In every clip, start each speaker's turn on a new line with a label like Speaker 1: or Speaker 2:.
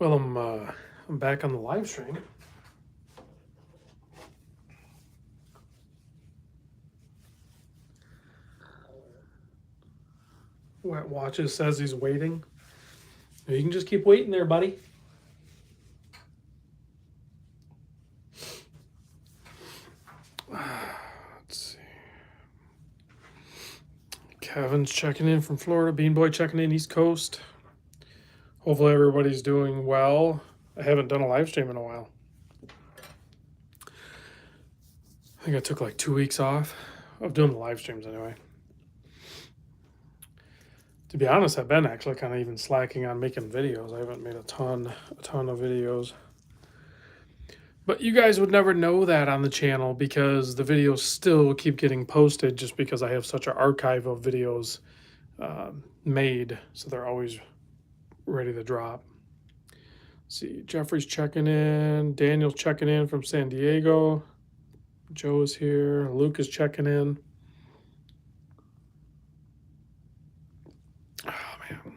Speaker 1: Well, I'm back on the live stream. Wet Watches says he's waiting. You can just keep waiting there, buddy. Let's see. Kevin's checking in from Florida. Beanboy checking in East Coast. Hopefully everybody's doing well. I haven't done a live stream in a while. I think I took like 2 weeks off of doing the live streams anyway. To be honest, I've been actually kind of even slacking on making videos. I haven't made a ton of videos. But you guys would never know that on the channel because the videos still keep getting posted just because I have such an archive of videos made. So they're always ready to drop. Let's see, Jeffrey's checking in. Daniel's checking in from San Diego. Joe is here. Luke is checking in. Oh, man.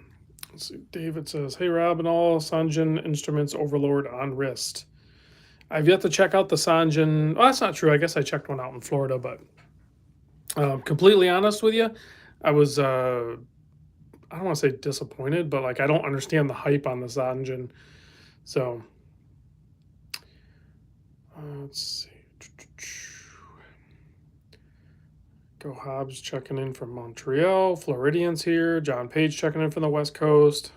Speaker 1: Let's see. David says, hey, Rob and all, Sanjin Instruments Overlord on wrist. I've yet to check out the Sanjin. Well, that's not true. I guess I checked one out in Florida, but completely honest with you, I was, I don't want to say disappointed, but like I don't understand the hype on the Sanjin. So, let's see. Go Hobbs checking in from Montreal. Floridian's here. John Page checking in from the West Coast.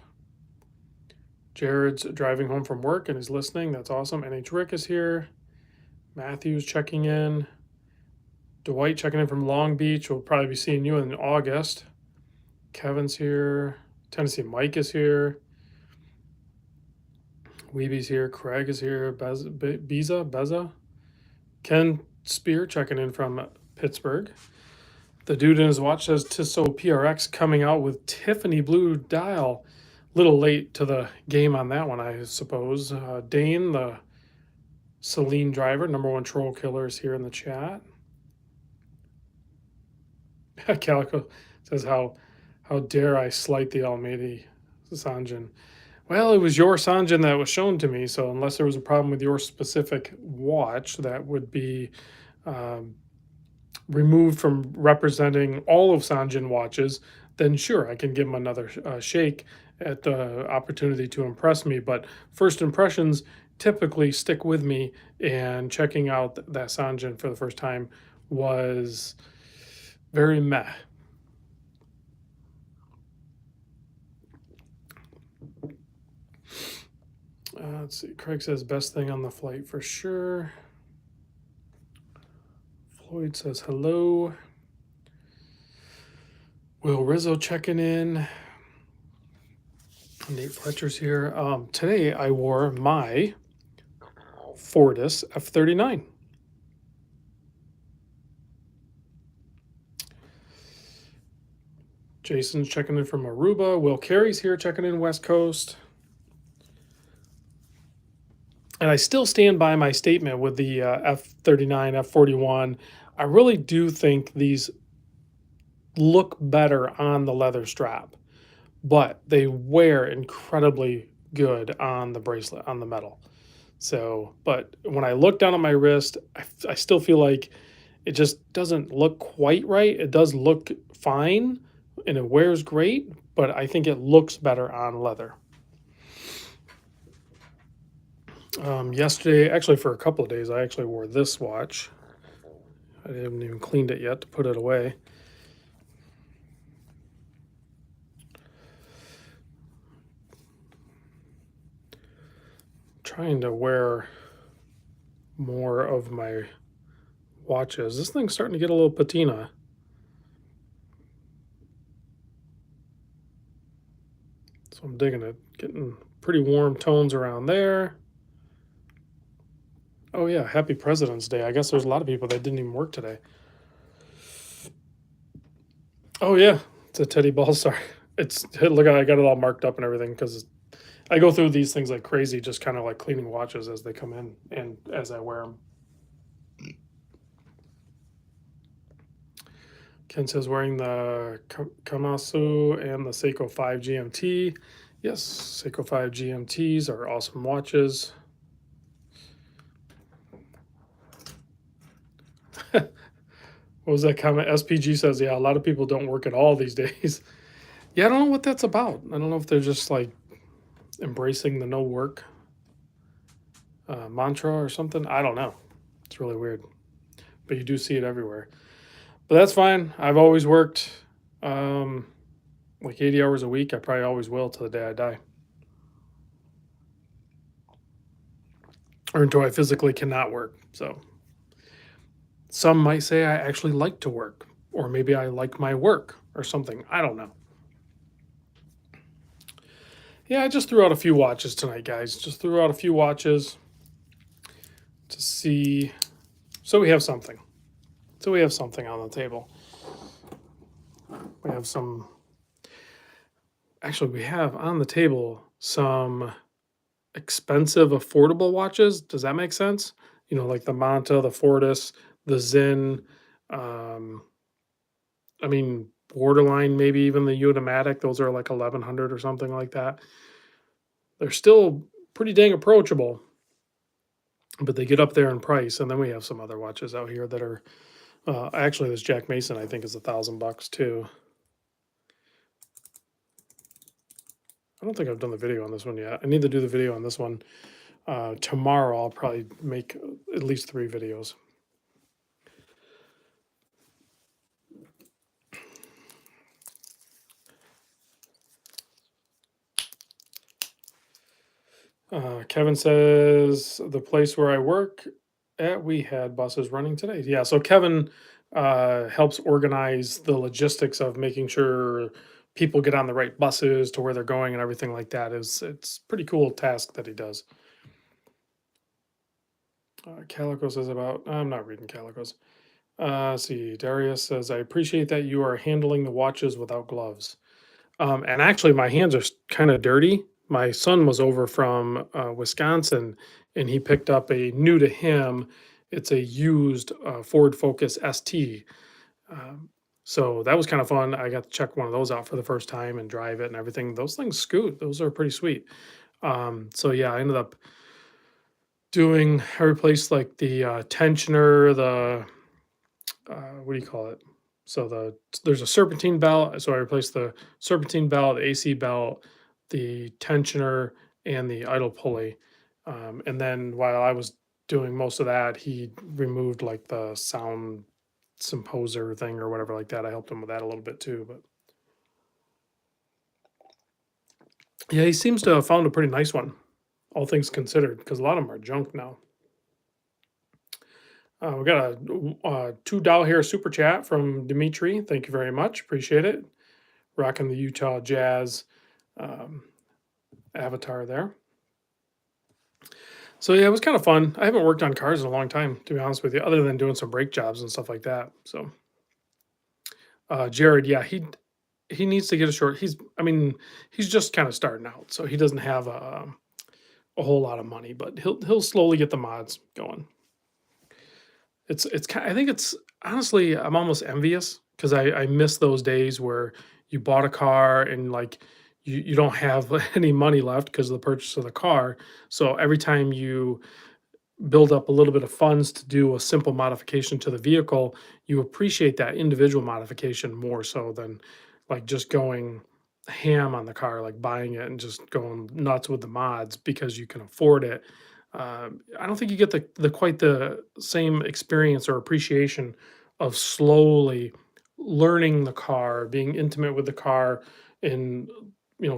Speaker 1: Jared's driving home from work and he's listening. That's awesome. NH Rick is here. Matthew's checking in. Dwight checking in from Long Beach. We'll probably be seeing you in August. Kevin's here. Tennessee Mike is here. Weeby's here. Craig is here. Beza. Ken Spear checking in from Pittsburgh. The dude in his watch says Tissot PRX coming out with Tiffany blue dial. Little late to the game on that one, I suppose. Dane, the Celine driver, #1 troll killer, is here in the chat. Calico says, how dare I slight the Almighty Sanjin. Well, it was your Sanjin that was shown to me, so unless there was a problem with your specific watch, that would be removed from representing all of Sanjin watches, then sure, I can give him another shake at the opportunity to impress me. But first impressions typically stick with me, and checking out that Sanjin for the first time was very meh. Let's see. Craig says best thing on the flight for sure. Floyd says hello. Will Rizzo checking in. Nate Fletcher's here. Today I wore my Fortis F39. Jason's checking in from Aruba. Will Carey's here checking in West Coast. And I still stand by my statement with the F39, F41. I really do think these look better on the leather strap, but they wear incredibly good on the bracelet, on the metal. So, but when I look down at my wrist, I still feel like it just doesn't look quite right. It does look fine and it wears great, but I think it looks better on leather. Yesterday, actually for a couple of days, I actually wore this watch. I haven't even cleaned it yet to put it away. Trying to wear more of my watches. This thing's starting to get a little patina. So I'm digging it. Getting pretty warm tones around there. Oh yeah, happy President's Day. I guess there's a lot of people that didn't even work today. Oh yeah, it's a Teddy Ballstar. It's, look, I got it all marked up and everything because I go through these things like crazy, just kind of like cleaning watches as they come in and as I wear them. Ken says wearing the Kamasu and the Seiko 5 GMT. Yes, Seiko 5 GMTs are awesome watches. What was that comment? SPG says, yeah, a lot of people don't work at all these days. Yeah, I don't know what that's about. I don't know if they're just like embracing the no work mantra or something. I don't know. It's really weird, but you do see it everywhere. But that's fine. I've always worked um, like 80 hours a week. I probably always will till the day I die, or until I physically cannot work. So some might say I actually like to work, or maybe I like my work or something. I don't know. Yeah, I just threw out a few watches tonight, guys. Just threw out a few watches to see. So we have something. So we have something on the table. We have some. Actually, we have on the table some expensive, affordable watches. Does that make sense? You know, like the Manta, the Fortis, the Zin. Um, I mean, borderline, maybe even the Unimatic. Those are like 1100 or something like that. They're still pretty dang approachable, but they get up there in price. And then we have some other watches out here that are actually this Jack Mason I think is $1,000 too. I don't think I've done the video on this one yet. I need to do the video on this one tomorrow. I'll probably make at least 3 videos. Kevin says the place where I work at, we had buses running today. Yeah, so Kevin helps organize the logistics of making sure people get on the right buses to where they're going and everything like that. It's pretty cool task that he does. Calico says about I'm not reading Calico's. See, Darius says I appreciate that you are handling the watches without gloves. And actually, my hands are kind of dirty. My son was over from Wisconsin, and he picked up a new to him. It's a used Ford Focus ST. Um, so that was kind of fun. I got to check one of those out for the first time and drive it and everything. Those things scoot. Those are pretty sweet. So yeah, I ended up doing. I replaced like the tensioner, the what do you call it? So there's a serpentine belt. So I replaced the serpentine belt, the AC belt, the tensioner, and the idle pulley. And then while I was doing most of that, he removed like the sound symposer thing or whatever like that. I helped him with that a little bit too. But yeah, he seems to have found a pretty nice one, all things considered, because a lot of them are junk now. We got a $2 here super chat from Dimitri. Thank you very much. Appreciate it. Rocking the Utah Jazz um, avatar there. So yeah, it was kind of fun. I haven't worked on cars in a long time, to be honest with you, other than doing some brake jobs and stuff like that. So Jared, yeah, he needs to get a short. I mean, he's just kind of starting out, so he doesn't have a whole lot of money, but he'll slowly get the mods going. It's kind. I think it's honestly, I'm almost envious because I miss those days where you bought a car and like you don't have any money left because of the purchase of the car. So every time you build up a little bit of funds to do a simple modification to the vehicle, you appreciate that individual modification more so than like just going ham on the car, like buying it and just going nuts with the mods because you can afford it. I don't think you get the quite the same experience or appreciation of slowly learning the car, being intimate with the car, and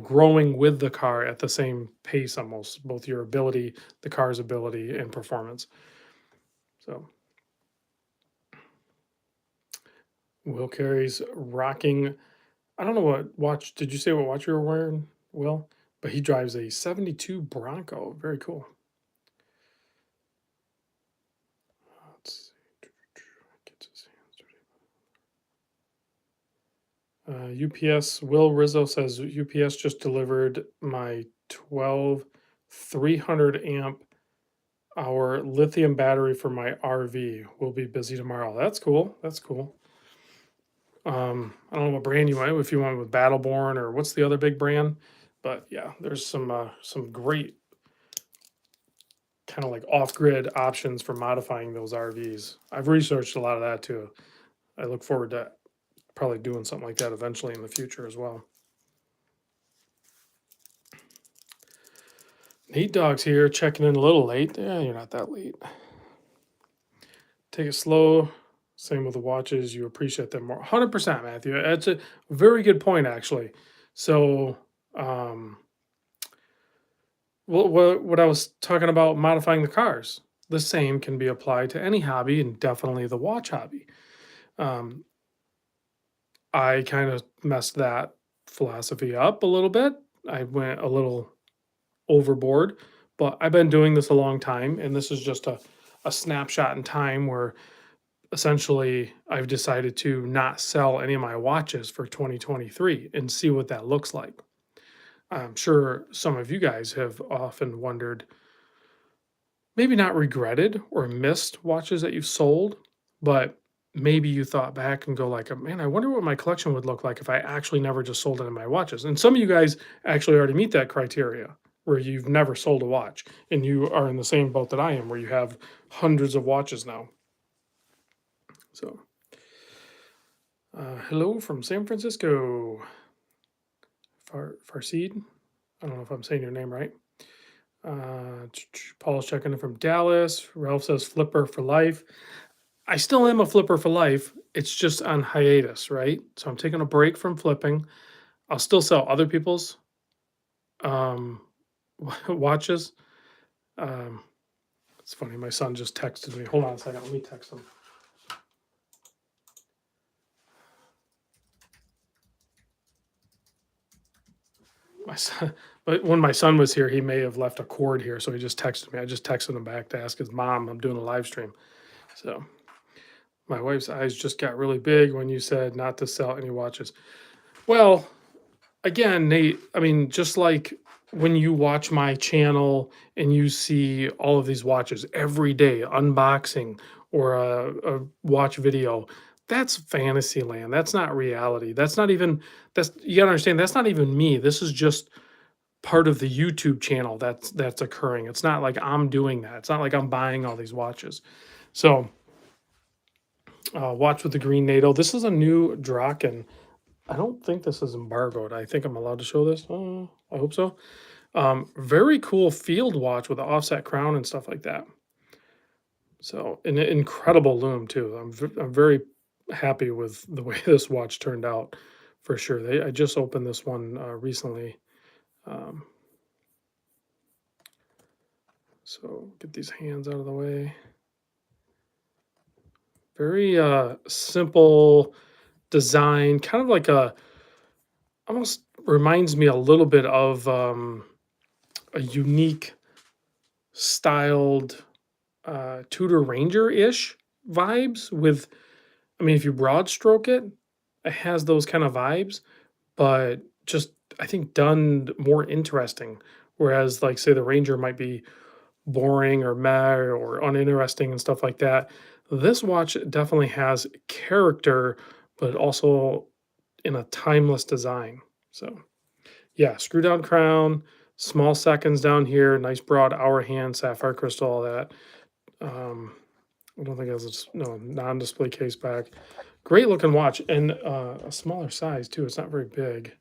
Speaker 1: growing with the car at the same pace almost, both your ability, the car's ability, and performance. So Will Carey's rocking. I don't know what watch. Did you say what watch you were wearing, Will? But he drives a '72 Bronco. Very cool. Let's see. Gets his hands dirty. UPS. Will Rizzo says UPS just delivered my 12 300 amp hour lithium battery for my RV. We'll be busy tomorrow. That's cool. That's cool. I don't know what brand you went if you went with Battleborn or what's the other big brand. But yeah, there's some great kind of like off-grid options for modifying those RVs. I've researched a lot of that too. I look forward to probably doing something like that eventually in the future as well. Nate Dog's here, checking in a little late. Yeah, you're not that late. Take it slow. Same with the watches. You appreciate them more. 100%, Matthew. That's a very good point, actually. So, what I was talking about modifying the cars, the same can be applied to any hobby and definitely the watch hobby. Um, I kind of messed that philosophy up a little bit. I went a little overboard, but I've been doing this a long time, and this is just a snapshot in time where essentially I've decided to not sell any of my watches for 2023 and see what that looks like. I'm sure some of you guys have often wondered, maybe not regretted or missed watches that you've sold, but maybe you thought back and go like, man, I wonder what my collection would look like if I actually never just sold any of my watches. And some of you guys actually already meet that criteria where you've never sold a watch and you are in the same boat that I am, where you have hundreds of watches now. So, hello from San Francisco, Farseed. I don't know if I'm saying your name right. Paul's checking in from Dallas. Ralph says flipper for life. I still am a flipper for life. It's just on hiatus, right? So I'm taking a break from flipping. I'll still sell other people's um, watches. Um, it's funny. My son just texted me. Hold on a second. Let me text him. My son, but when my son was here, he may have left a cord here, so he just texted me. I just texted him back to ask his mom. I'm doing a live stream, so my wife's eyes just got really big when you said not to sell any watches. Well, again, Nate, I mean, just like when you watch my channel and you see all of these watches every day, unboxing or a watch video, that's fantasy land. That's not reality. That's not even, that's, you gotta understand, that's not even me. This is just part of the YouTube channel that's occurring. It's not like I'm doing that. It's not like I'm buying all these watches. So, watch with the green NATO. This is a new Draken. I don't think this is embargoed. I think I'm allowed to show this. I hope so. Very cool field watch with an offset crown and stuff like that. So an incredible lume too. I'm very happy with the way this watch turned out, for sure. I just opened this one recently. Um, so get these hands out of the way. Very simple design, kind of like almost reminds me a little bit of a unique styled Tudor Ranger-ish vibes with, I mean, if you broad stroke it, it has those kind of vibes, but just I think done more interesting. Whereas like say the Ranger might be boring or meh or uninteresting and stuff like that. This watch definitely has character, but also in a timeless design. So yeah, screw down crown, small seconds down here, nice broad hour hand, sapphire crystal, all that. Um, I don't think it has a no non-display case back. Great looking watch and a smaller size too. It's not very big.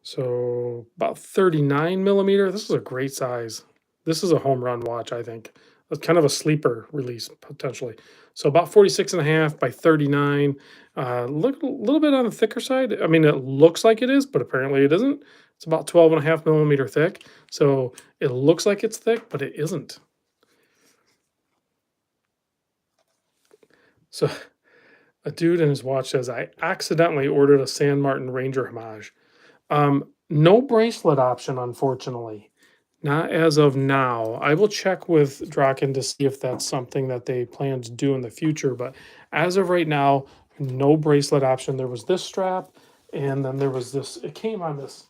Speaker 1: So about 39 millimeter. This is a great size. This is a home run watch, I think. It's kind of a sleeper release potentially. So about 46 and a half by 39. Look a little bit on the thicker side. I mean, it looks like it is, but apparently it isn't. It's about 12 and a half millimeter thick. So it looks like it's thick, but it isn't. So a dude in his watch says, I accidentally ordered a San Martin Ranger homage. No bracelet option, unfortunately. Not as of now. I will check with Draken to see if that's something that they plan to do in the future. But as of right now, no bracelet option. There was this strap, and then there was this. It came on this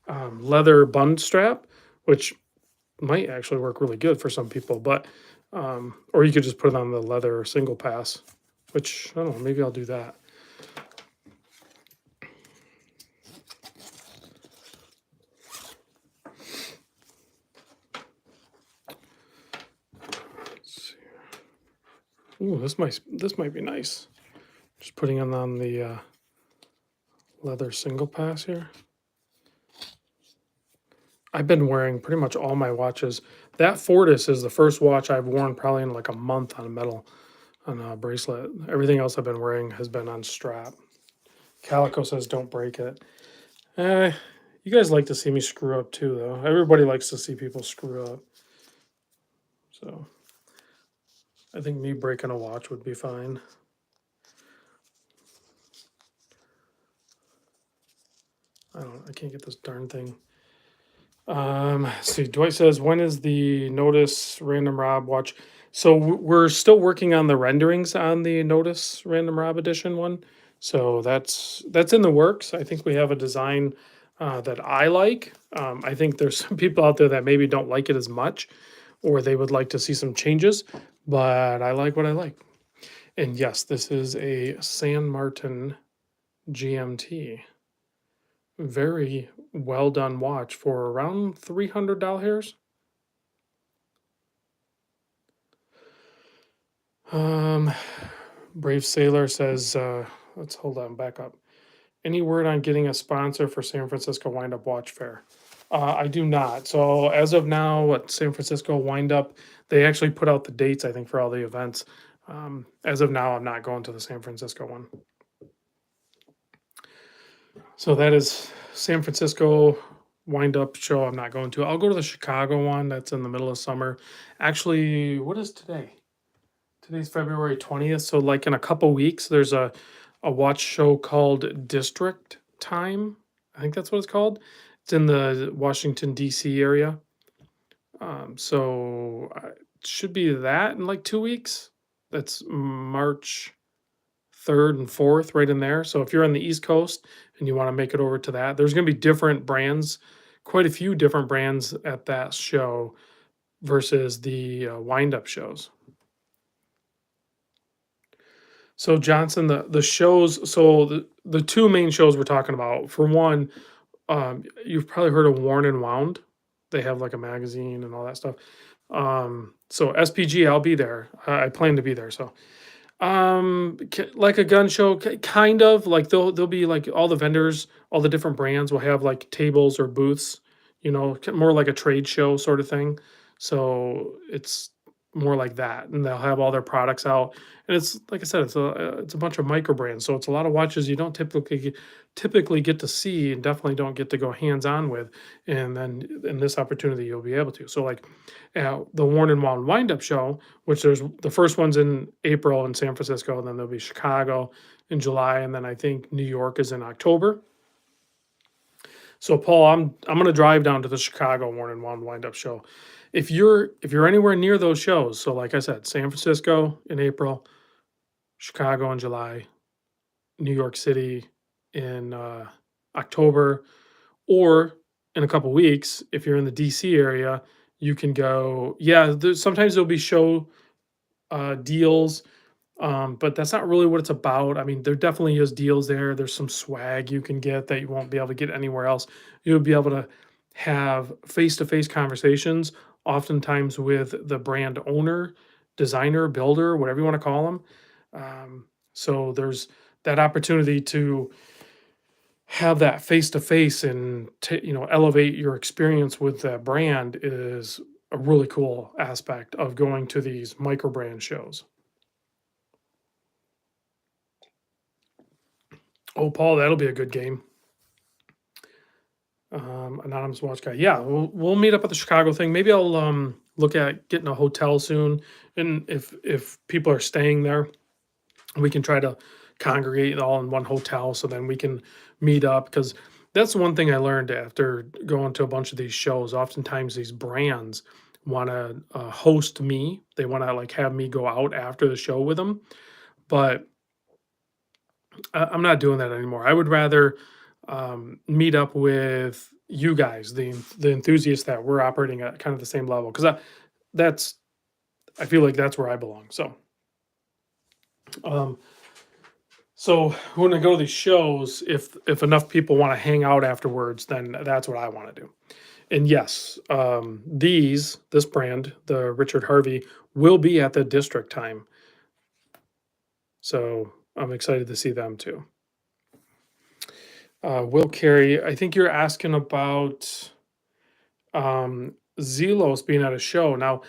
Speaker 1: leather bund strap, which might actually work really good for some people. But or you could just put it on the leather single pass, which I don't know. Maybe I'll do that. Ooh, this might be nice. Just putting it on the leather single pass here. I've been wearing pretty much all my watches. That Fortis is the first watch I've worn probably in like a month on a metal on a bracelet. Everything else I've been wearing has been on strap. Calico says don't break it. Eh, you guys like to see me screw up too, though. Everybody likes to see people screw up. So I think me breaking a watch would be fine. I can't get this darn thing. Let's see. Dwight says, when is the Notice Random Rob watch? So we're still working on the renderings on the Notice Random Rob edition one. So that's in the works. I think we have a design that I like. I think there's some people out there that maybe don't like it as much, or they would like to see some changes. But I like what I like. And yes, this is a San Martin GMT. Very well done watch for around $300. Brave Sailor says, let's hold on, back up. Any word on getting a sponsor for San Francisco Wind Up Watch Fair? I do not. So as of now, at San Francisco Wind Up, they actually put out the dates, I think, for all the events. As of now, I'm not going to the San Francisco one. So that is San Francisco Wind Up show. I'm not going to. I'll go to the Chicago one. That's in the middle of summer. Actually, what is today? Today's February 20th. So like in a couple weeks, there's a watch show called District Time. I think that's what it's called. It's in the Washington D.C. area. So it should be that in like 2 weeks. That's March 3rd and 4th, right in there. So if you're on the East Coast and you want to make it over to that, there's going to be different brands, quite a few different brands at that show versus the wind up shows. So Johnson, the shows, so the two main shows we're talking about, for one, you've probably heard of Worn and Wound. They have like a magazine and all that stuff. So SPG, I'll be there. I plan to be there. So like a gun show, kind of like they'll be like all the vendors, all the different brands will have like tables or booths, more like a trade show sort of thing. So it's more like that, and they'll have all their products out. And it's like I said, it's a bunch of micro brands, so it's a lot of watches you don't typically get to see, and definitely don't get to go hands on with. And then in this opportunity, you'll be able to. So like the Worn and Wound Wind Up Show, which there's the first one's in April in San Francisco, and then there'll be Chicago in July, and then I think New York is in October. So Paul, I'm gonna drive down to the Chicago Worn and Wound Wind Up Show. If you're anywhere near those shows, so like I said, San Francisco in April, Chicago in July, New York City in October, or in a couple weeks, if you're in the DC area, you can go. Yeah, sometimes there'll be show deals, but that's not really what it's about. I mean, there definitely is deals there. There's some swag you can get that you won't be able to get anywhere else. You'll be able to have face-to-face conversations, oftentimes with the brand owner, designer, builder, whatever you want to call them. So there's that opportunity to have that face-to-face and elevate your experience with that brand is a really cool aspect of going to these micro brand shows. Oh, Paul, that'll be a good game. Anonymous watch guy. Yeah, we'll meet up at the Chicago thing. Maybe I'll look at getting a hotel soon, and if people are staying there, we can try to congregate all in one hotel, so then we can meet up. Because that's one thing I learned after going to a bunch of these shows. Oftentimes, these brands want to host me. They want to like have me go out after the show with them, but I'm not doing that anymore. I would rather meet up with you guys, the enthusiasts that we're operating at kind of the same level, because I feel like that's where I belong. So when I go to these shows, if enough people want to hang out afterwards, then that's what I want to do. And yes, this brand, the Richard Harvey, will be at the District Time So I'm excited to see them too. Will Carey, I think you're asking about Zelos being at a show. Now,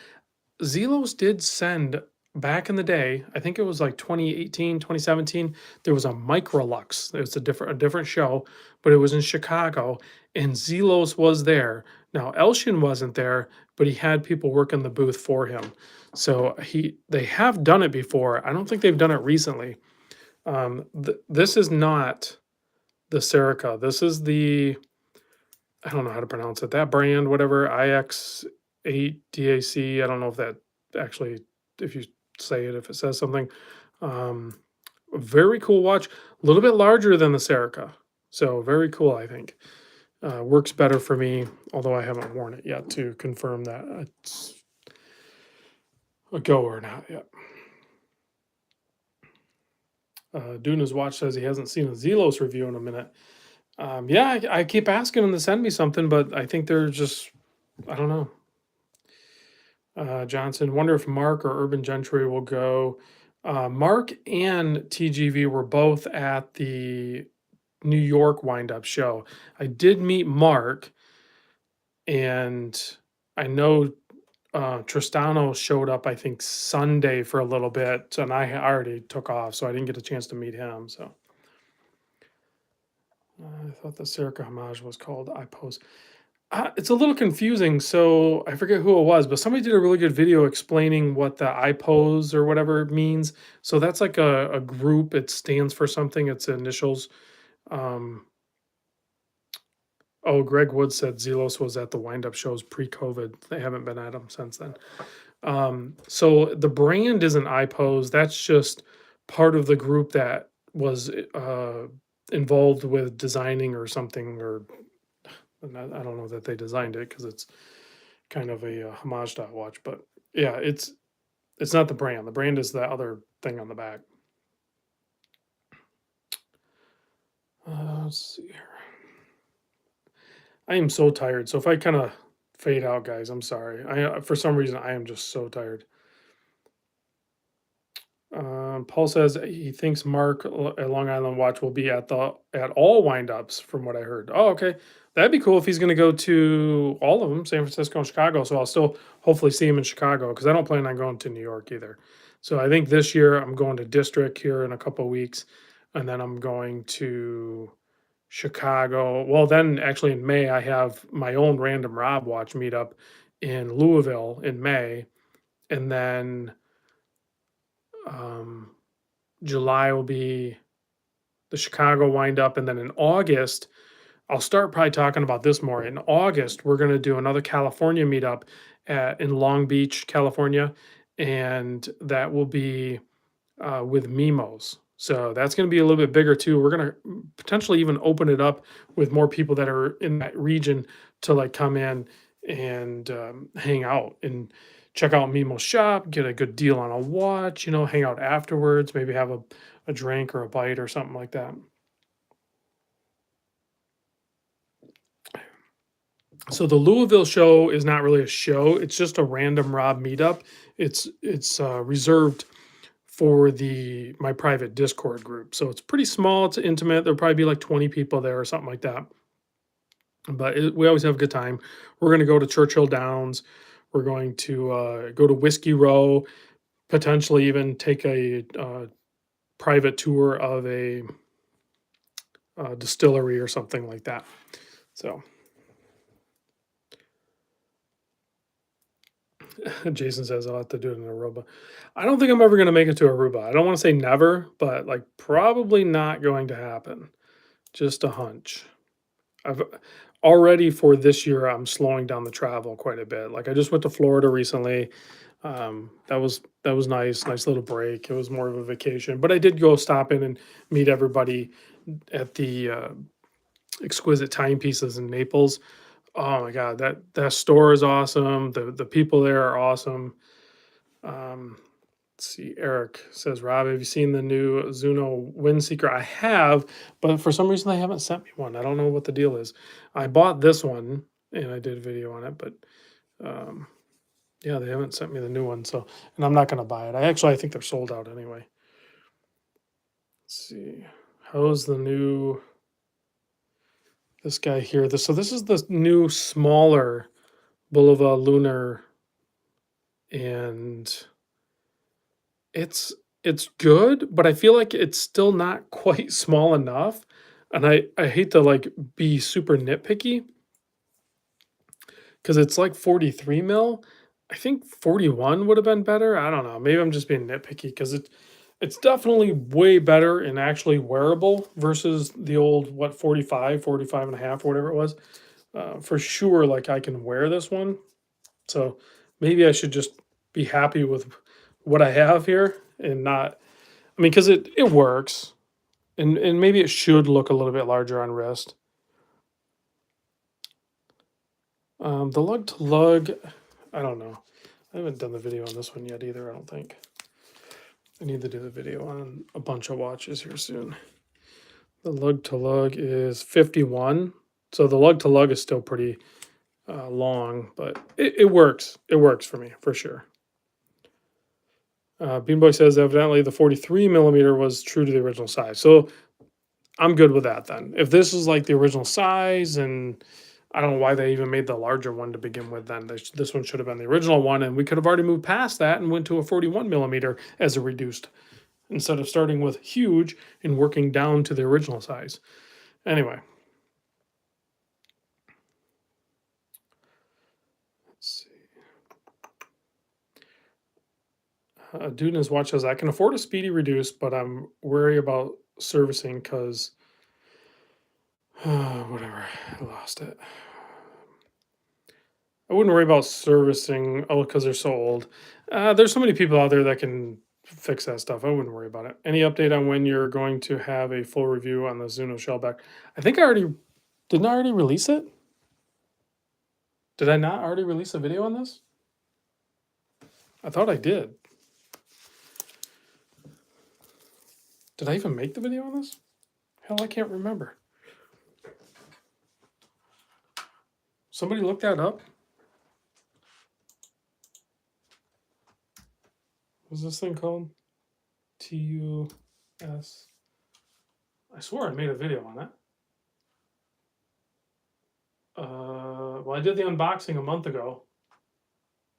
Speaker 1: Zelos did send back in the day, I think it was like 2018, 2017. There was a Microlux. It was a different show, but it was in Chicago, and Zelos was there. Now, Elshin wasn't there, but he had people working the booth for him. So they have done it before. I don't think they've done it recently. This is not the Serica. This is the, I don't know how to pronounce it. That brand, whatever, IX8 DAC. I don't know if that actually, if you say it, if it says something. Um, Very cool watch. A little bit larger than the Serica. So very cool, I think. Works better for me, although I haven't worn it yet to confirm that it's a go or not yet. Duna's watch says he hasn't seen a Zelos review in a minute. Yeah, I keep asking them to send me something, but I think they're just, I don't know. Johnson, wonder if Mark or Urban Gentry will go. Mark and TGV were both at the New York wind up show. I did meet Mark, and I know Tristano showed up, I think, Sunday for a little bit, and I already took off, so I didn't get a chance to meet him. So I thought the Serica homage was called I Pose. It's a little confusing. So I forget who it was, but somebody did a really good video explaining what the IPOS or whatever means. So that's like a group. It stands for something. It's initials. Um, oh, Greg Wood said Zelos was at the wind up shows pre-COVID. They haven't been at them since then. So the brand isn't IPOS. That's just part of the group that was involved with designing or something, or and I don't know that they designed it because it's kind of a homage to watch, but yeah, it's not the brand. The brand is the other thing on the back. Let's see here. I am so tired. So if I kind of fade out, guys, I'm sorry. I for some reason I am just so tired. Paul says he thinks Mark at Long Island Watch will be at all windups, from what I heard. Oh, okay, that'd be cool if he's going to go to all of them, San Francisco and Chicago. So I'll still hopefully see him in Chicago because I don't plan on going to New York either. So I think this year I'm going to District here in a couple of weeks, and then I'm going to Chicago. Well, then actually in May I have my own Random Rob Watch meetup in Louisville in May, and then um, July will be the Chicago wind up, and then in August, I'll start probably talking about this more. In August, we're going to do another California meetup in Long Beach, California, and that will be with Mimos. So that's going to be a little bit bigger too. We're going to potentially even open it up with more people that are in that region to like come in and hang out and check out Mimo's shop, get a good deal on a watch, hang out afterwards, maybe have a drink or a bite or something like that. So the Louisville show is not really a show; it's just a Random Rob meetup. It's reserved for the my private Discord group, so it's pretty small. It's intimate. There'll probably be like 20 people there or something like that. But we always have a good time. We're going to go to Churchill Downs. We're going to go to Whiskey Row, potentially even take a private tour of a distillery or something like that. So Jason says I'll have to do it in Aruba. I don't think I'm ever going to make it to Aruba. I don't want to say never, but like probably not going to happen. Just a hunch. I've already for this year, I'm slowing down the travel quite a bit. Like I just went to Florida recently. That was nice little break. It was more of a vacation, but I did go stop in and meet everybody at the Exquisite Timepieces in Naples. Oh my god, that store is awesome. The people there are awesome. Let's see, Eric says, Rob, have you seen the new Zuno Windseeker? I have, but for some reason they haven't sent me one. I don't know what the deal is. I bought this one and I did a video on it, but um, yeah, they haven't sent me the new one. So, and I'm not going to buy it. I think they're sold out anyway. Let's see. How's the new this guy here? This is the new smaller Bulova Lunar, and it's it's good, but I feel like it's still not quite small enough. And I hate to like be super nitpicky because it's like 43 mil. I think 41 would have been better. I don't know. Maybe I'm just being nitpicky because it's definitely way better and actually wearable versus the old what 45, 45 and a half, or whatever it was. For sure, like I can wear this one. So maybe I should just be happy with what I have here and not. I mean, because it works, and maybe it should look a little bit larger on wrist. The lug to lug, I don't know. I haven't done the video on this one yet either. I don't think. I need to do the video on a bunch of watches here soon. The lug to lug is 51, so the lug to lug is still pretty long, but it works. It works for me for sure. Beanboy says evidently the 43 millimeter was true to the original size. So I'm good with that then. If this is like the original size, and I don't know why they even made the larger one to begin with, then this one should have been the original one. And we could have already moved past that and went to a 41 millimeter as a reduced instead of starting with huge and working down to the original size. Anyway. Let's see. A dude in his watch says, I can afford a speedy reduce, but I'm worried about servicing because whatever, I lost it. I wouldn't worry about servicing, oh, because they're so old. There's so many people out there that can fix that stuff. I wouldn't worry about it. Any update on when you're going to have a full review on the Zuno Shellback? I think I already didn't I already release it? Did I not already release a video on this? I thought I did. Did I even make the video on this? Hell, I can't remember. Somebody look that up. What's this thing called? TUS. I swore I made a video on it. Well, I did the unboxing a month ago.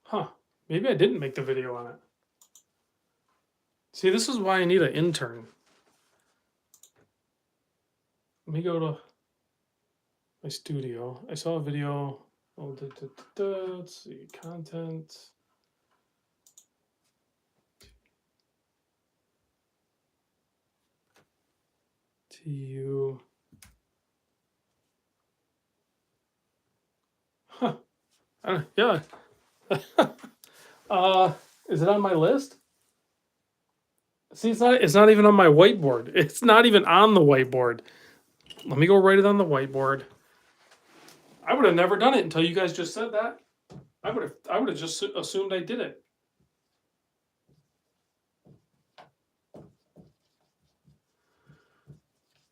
Speaker 1: Huh. Maybe I didn't make the video on it. See, this is why I need an intern. Let me go to my studio. I saw a video. Oh, let's see. Content. TU. Huh. Yeah. Is it on my list? See, it's not even on my whiteboard. It's not even on the whiteboard. Let me go write it on the whiteboard. I would have never done it until you guys just said that. I would have just assumed I did it.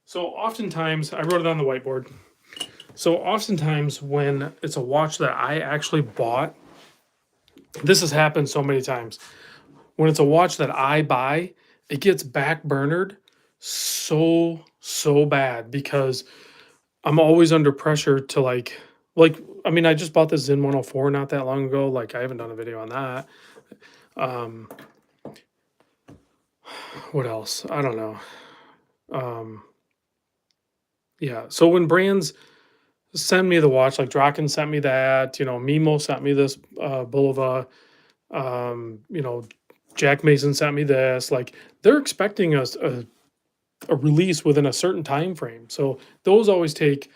Speaker 1: So oftentimes, I wrote it on the whiteboard. So oftentimes when it's a watch that I actually bought, this has happened so many times. When it's a watch that I buy, it gets backburnered so bad because I'm always under pressure to like I mean I just bought the Zen 104 not that long ago. Like I haven't done a video on that. What else? I don't know. Yeah. So when brands send me the watch, like Draken sent me that, Mimo sent me this Bulova, Jack Mason sent me this. Like they're expecting a release within a certain time frame. So those always take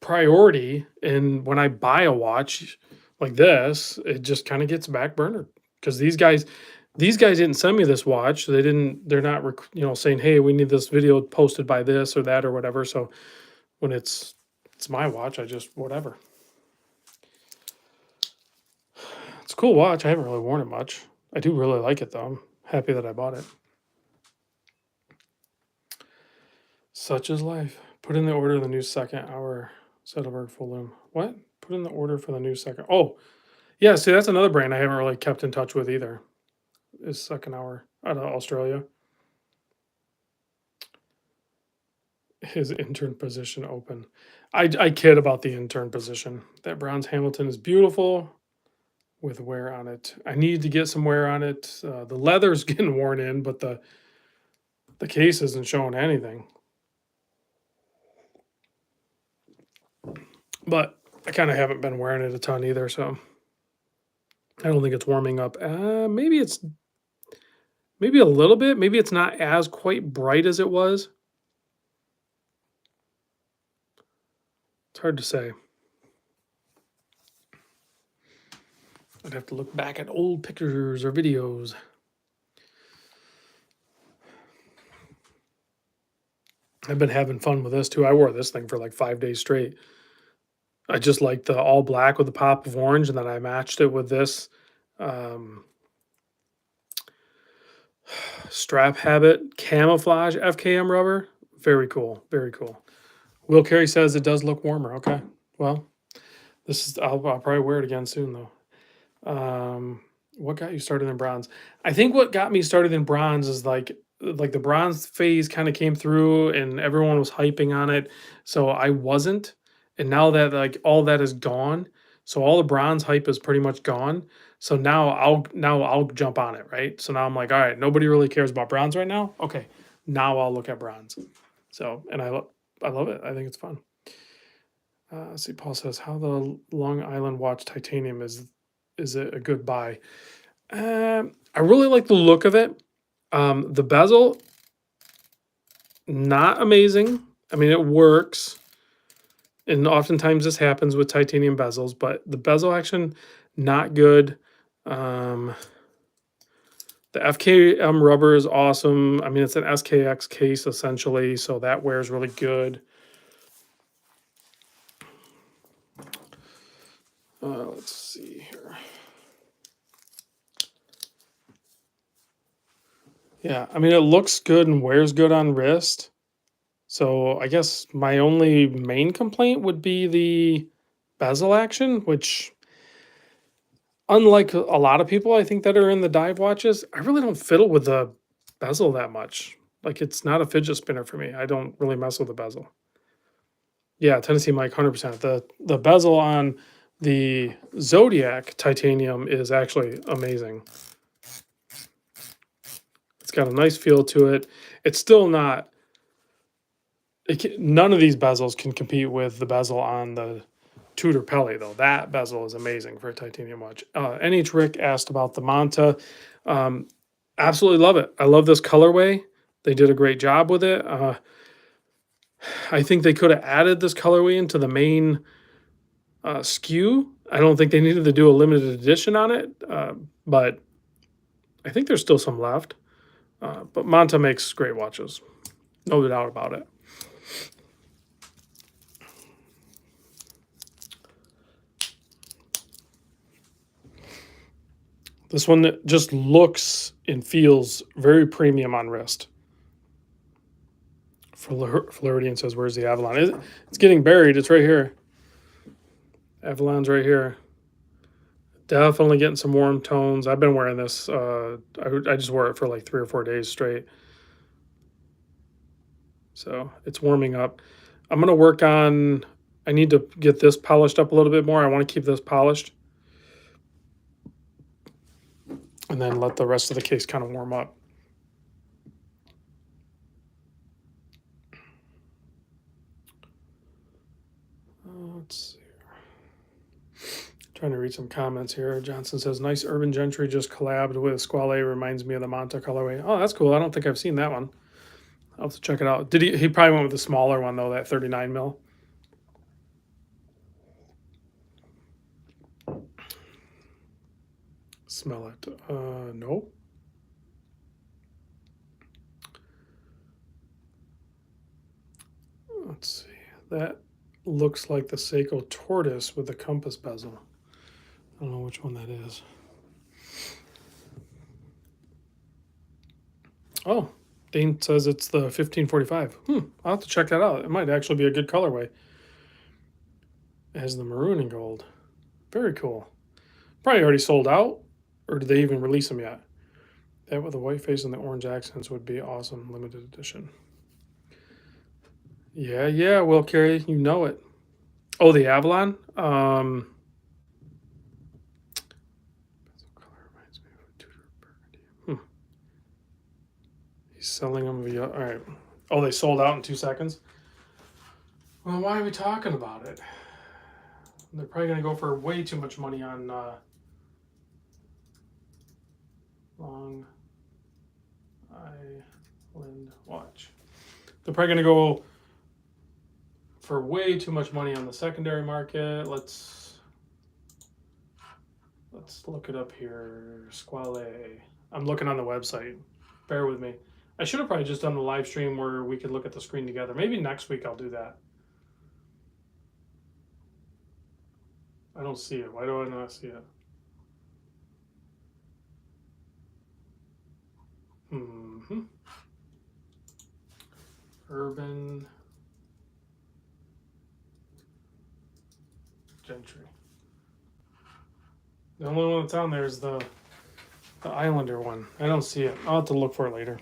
Speaker 1: priority. And when I buy a watch like this, it just kind of gets backburnered because these guys didn't send me this watch. They're not saying, hey, we need this video posted by this or that or whatever. So when it's my watch, I just whatever. It's a cool watch. I haven't really worn it much. I do really like it though. I'm happy that I bought it. Such is life. Put in the order of the new second hour Saddleberg full loom. What? Put in the order for the new second. Oh, yeah. See, that's another brand I haven't really kept in touch with either. Is Second Hour out of Australia. his intern position open. I kid about the intern position. That bronze Hamilton is beautiful with wear on it. I need to get some wear on it. The leather's getting worn in, but the case isn't showing anything. But I kind of haven't been wearing it a ton either, so I don't think it's warming up. Maybe a little bit. Maybe it's not as quite bright as it was. It's hard to say. I'd have to look back at old pictures or videos. I've been having fun with this too. I wore this thing for like 5 days straight. I just like the all black with the pop of orange, and then I matched it with this um, strap habit camouflage FKM rubber. Very cool. Very cool. Will Carey says it does look warmer. Okay. Well, I'll probably wear it again soon though. What got you started in bronze? I think what got me started in bronze is like the bronze phase kind of came through and everyone was hyping on it. So I wasn't. And now that like all that is gone, so all the bronze hype is pretty much gone. So now I'll jump on it, right? So now I'm like, all right, nobody really cares about bronze right now. Okay, now I'll look at bronze. So and I love it. I think it's fun. Let's see, Paul says, how the Long Island Watch Titanium is it a good buy? I really like the look of it. The bezel, not amazing. I mean, it works, and oftentimes this happens with titanium bezels, but the bezel action, not good. The FKM rubber is awesome. I mean, it's an SKX case essentially, so that wears really good. Let's see here. Yeah, I mean, it looks good and wears good on wrist. So I guess my only main complaint would be the bezel action, which, unlike a lot of people I think that are in the dive watches, I really don't fiddle with the bezel that much. Like, it's not a fidget spinner for me. I don't really mess with the bezel. Yeah, Tennessee Mike, 100%. The bezel on the Zodiac titanium is actually amazing. It's got a nice feel to it. It's still not. None of these bezels can compete with the bezel on the Tudor Pelly, though. That bezel is amazing for a titanium watch. NH Rick asked about the Manta. Absolutely love it. I love this colorway. They did a great job with it. I think they could have added this colorway into the main SKU. I don't think they needed to do a limited edition on it, but I think there's still some left. But Manta makes great watches. No doubt about it. This one just looks and feels very premium on wrist. Floridian says, where's the Avalon? It's getting buried. It's right here. Avalon's right here. Definitely getting some warm tones. I've been wearing this. I just wore it for like 3 or 4 days straight. So it's warming up. I'm going to work on, I need to get this polished up a little bit more. I want to keep this polished. And then let the rest of the case kind of warm up. Let's see. Trying to read some comments here. Johnson says, nice Urban Gentry just collabed with Squale. Reminds me of the Manta colorway. Oh, that's cool. I don't think I've seen that one. I'll have to check it out. Did he probably went with the smaller one, though, that 39 mil. Smell it. No. Let's see. That looks like the Seiko Tortoise with the compass bezel. I don't know which one that is. Oh, Dane says it's the 1545. I'll have to check that out. It might actually be a good colorway. It has the maroon and gold. Very cool. Probably already sold out, or did they even release them yet? That with the white face and the orange accents would be awesome. Limited edition. Yeah, yeah, Will Carey, you know it. Oh, the Avalon? Color reminds me of a Tudor burgundy. He's selling them via. All right. Oh, they sold out in 2 seconds? Well, why are we talking about it? They're probably going to go for way too much money on Long Island watch. They're probably going to go for way too much money on the secondary market. Let's look it up here. Squale. I'm looking on the website. Bear with me. I should have probably just done the live stream where we could look at the screen together. Maybe next week I'll do that. I don't see it. Why do I not see it? Urban Gentry. The only one that's on there is the Islander one. I don't see it. I'll have to look for it later.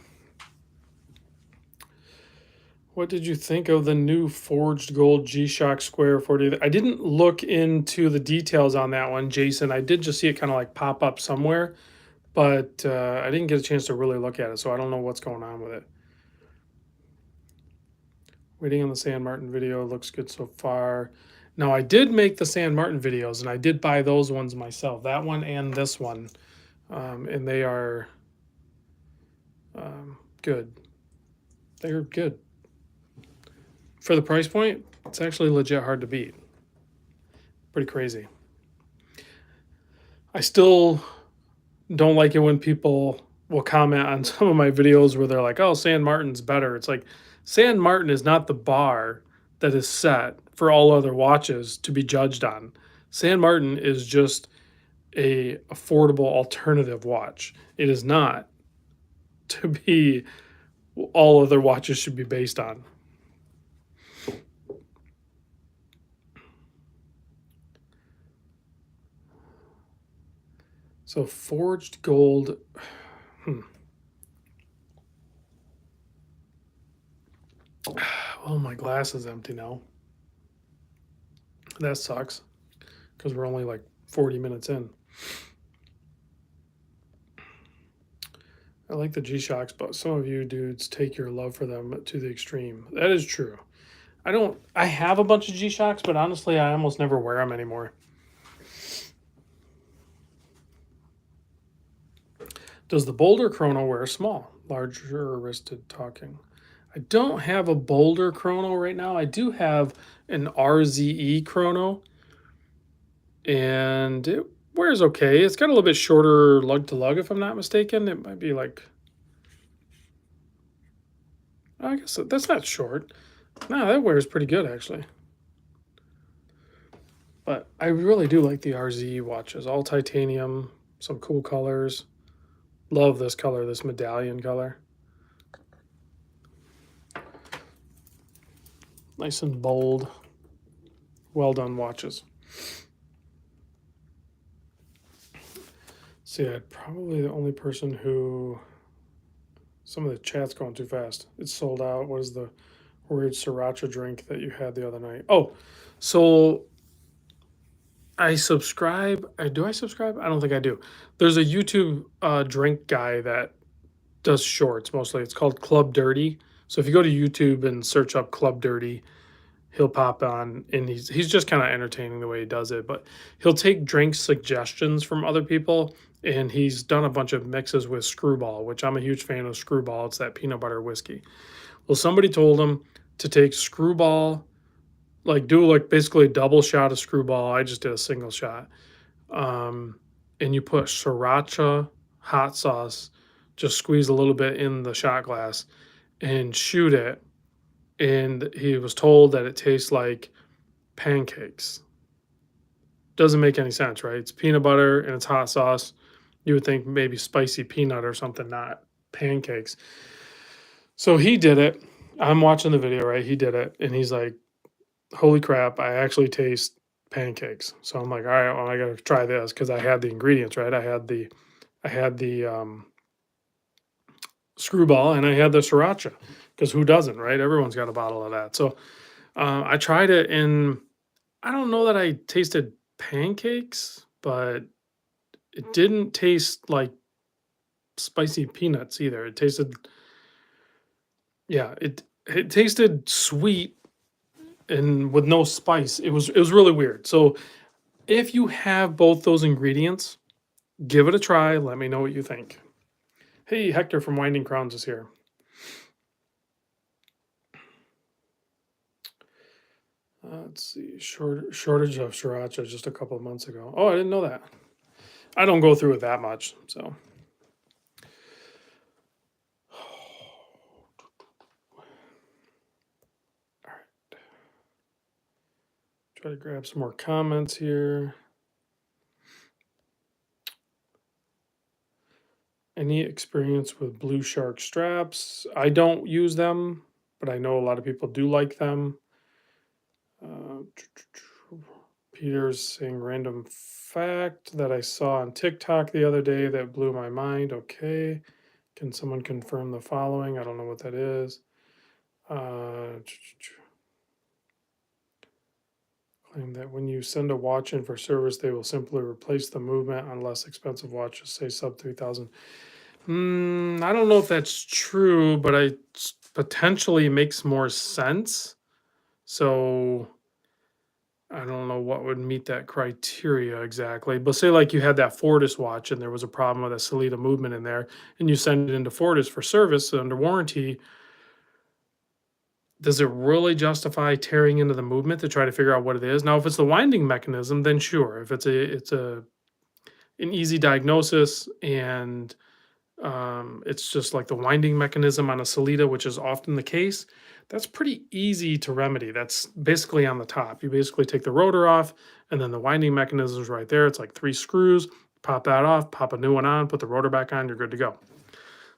Speaker 1: What did you think of the new forged gold G-Shock Square 40? I didn't look into the details on that one, Jason. I did just see it kind of like pop up somewhere, but I didn't get a chance to really look at it, so I don't know what's going on with it. Waiting on the San Martin video. Looks good so far. Now, I did make the San Martin videos, and I did buy those ones myself. That one and this one. And they are good. They're good. For the price point, it's actually legit hard to beat. Pretty crazy. I still don't like it when people will comment on some of my videos where they're like, oh, San Martin's better. It's like, San Martin is not the bar that is set for all other watches to be judged on. San Martin is just a affordable alternative watch. It is not to be all other watches should be based on. So forged gold. Oh, my glass is empty now. That sucks because we're only like 40 minutes in. I like the G-Shocks, but some of you dudes take your love for them to the extreme. That is true. I have a bunch of G-Shocks, but honestly, I almost never wear them anymore. Does the Boulder Chrono wear small? Larger wristed talking. I don't have a Boulder Chrono right now. I do have an RZE Chrono, and it wears okay. It's got a little bit shorter lug to lug, if I'm not mistaken. It might be like, I guess that's not short. No, that wears pretty good actually. But I really do like the RZE watches. All titanium, some cool colors. Love this color, this medallion color. Nice and bold. Well done watches. See, I'm probably the only person who. Some of the chat's going too fast. It's sold out. What is the weird sriracha drink that you had the other night? Oh, so I subscribe. Do I subscribe? I don't think I do. There's a YouTube drink guy that does shorts mostly. It's called Club Dirty. So if you go to YouTube and search up Club Dirty, he'll pop on, and he's just kind of entertaining the way he does it. But he'll take drink suggestions from other people, and he's done a bunch of mixes with Screwball, which I'm a huge fan of Screwball. It's that peanut butter whiskey. Well, somebody told him to take Screwball, like do like basically a double shot of Screwball. I just did a single shot. And you put sriracha hot sauce, just squeeze a little bit in the shot glass and shoot it. And he was told that it tastes like pancakes. Doesn't make any sense, right? It's peanut butter and it's hot sauce. You would think maybe spicy peanut or something, not pancakes. So he did it. I'm watching the video, right? He did it. And he's like, holy crap, I actually taste pancakes. So I'm like, all right, well, I got to try this because I had the ingredients, right? I had the Screwball, and I had the sriracha because who doesn't, right? Everyone's got a bottle of that. So I tried it, and I don't know that I tasted pancakes, but it didn't taste like spicy peanuts either. It tasted, yeah, it tasted sweet and with no spice. It was really weird. So if you have both those ingredients, give it a try. Let me know what you think. Hey, Hector from Winding Crowns is here. Let's see, shortage of sriracha just a couple of months ago. Oh, I didn't know that. I don't go through it that much, so. All right, try to grab some more comments here. Any experience with Blue Shark straps? I don't use them, but I know a lot of people do like them. Uh, Peter's saying random fact that I saw on TikTok the other day that blew my mind. Okay. Can someone confirm the following? I don't know what that is. Claim that when you send a watch in for service, they will simply replace the movement on less expensive watches, say sub 3,000. I don't know if that's true, but it potentially makes more sense. So I don't know what would meet that criteria exactly. But say like you had that Fortis watch and there was a problem with a Sellita movement in there, and you send it into Fortis for service under warranty. Does it really justify tearing into the movement to try to figure out what it is? Now, if it's the winding mechanism, then sure. If it's an easy diagnosis and it's just like the winding mechanism on a Sellita, which is often the case, that's pretty easy to remedy. That's basically on the top. You basically take the rotor off, and then the winding mechanism is right there. It's like 3 screws. Pop that off, pop a new one on, put the rotor back on, you're good to go.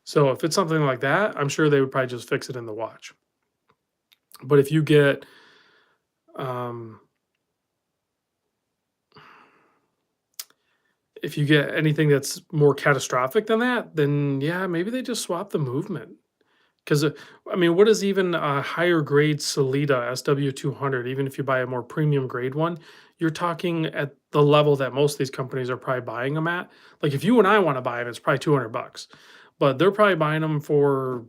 Speaker 1: So if it's something like that, I'm sure they would probably just fix it in the watch. But um, if you get anything that's more catastrophic than that, then yeah, maybe they just swap the movement. Because I mean, what is even a higher grade Sellita SW200? Even if you buy a more premium grade one, you're talking at the level that most of these companies are probably buying them at. Like if you and I want to buy them, it's probably $200, but they're probably buying them for